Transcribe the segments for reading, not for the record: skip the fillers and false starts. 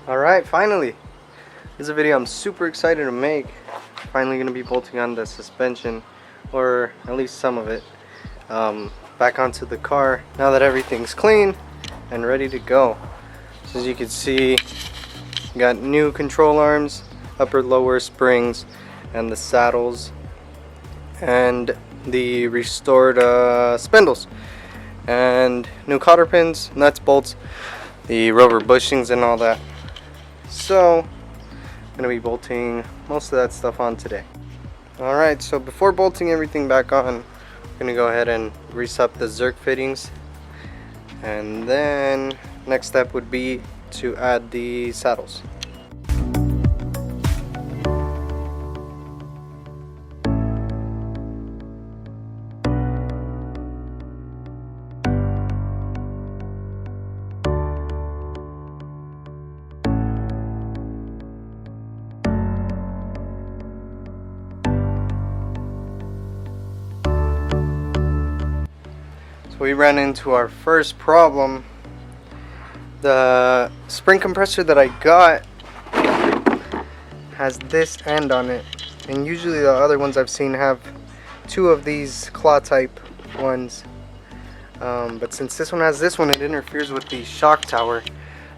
Alright, finally! This is a video I'm super excited to make. Finally going to be bolting on the suspension, or at least some of it, back onto the car now that everything's clean and ready to go. So as you can see, got new control arms, upper lower springs, and the saddles, and the restored spindles, and new cotter pins, nuts, bolts, the rubber bushings and all that. So I'm gonna be bolting most of that stuff on today. Alright, so before bolting everything back on, we're gonna go ahead and grease up the Zerk fittings, and then next step would be to add the saddles. So we ran into our first problem. The spring compressor that I got has this end on it, and usually the other ones I've seen have two of these claw type ones, but since this one has this one, it interferes with the shock tower.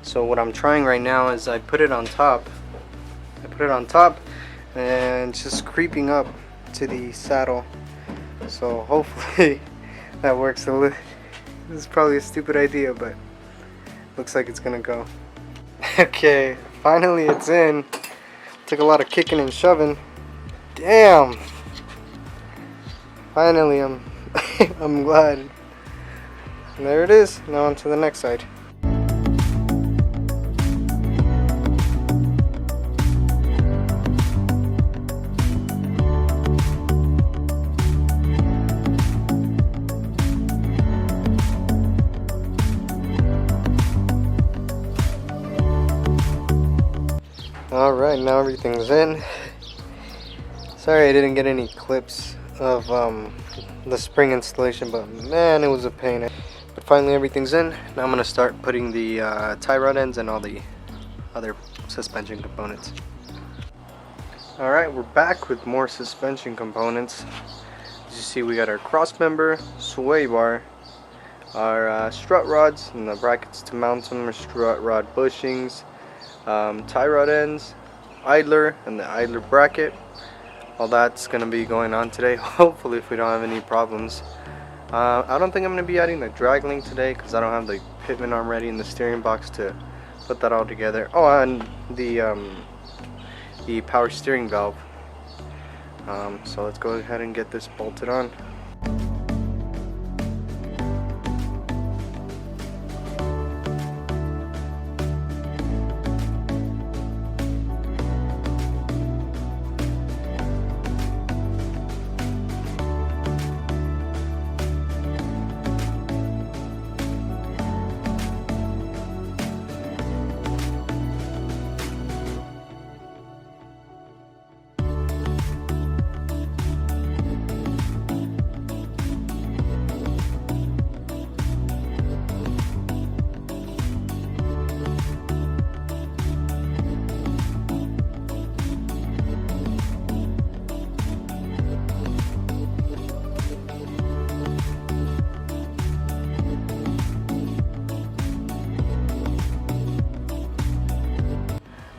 So what I'm trying right now is I put it on top and it's just creeping up to the saddle, so hopefully that works. This is probably a stupid idea, but looks like it's gonna go. Okay, finally it's in. Took a lot of kicking and shoving. Damn! Finally, I'm glad. And there it is. Now on to the next side. Alright, now everything's in. Sorry I didn't get any clips of the spring installation, but man, it was a pain. But finally everything's in. Now I'm going to start putting the tie rod ends and all the other suspension components. Alright, we're back with more suspension components. As you see, we got our cross member, sway bar, our strut rods and the brackets to mount them, our strut rod bushings, tie rod ends, idler, and the idler bracket. All that's going to be going on today, hopefully, if we don't have any problems. I don't think I'm going to be adding the drag link today because I don't have the pitman arm ready in the steering box to put that all together. Oh, and the power steering valve. So let's go ahead and get this bolted on.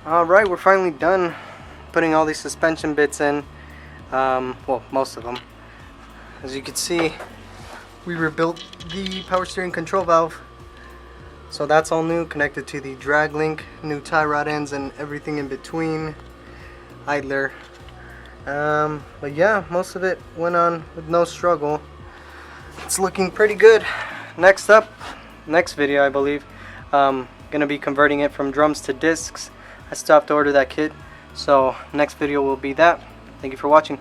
Alright, we're finally done putting all these suspension bits in. Well, most of them. As you can see, we rebuilt the power steering control valve. So that's all new, connected to the drag link, new tie rod ends and everything in between, idler. But yeah, most of it went on with no struggle. It's looking pretty good. Next up, next video I believe, gonna be converting it from drums to discs. I still have to order that kit, so next video will be that. Thank you for watching.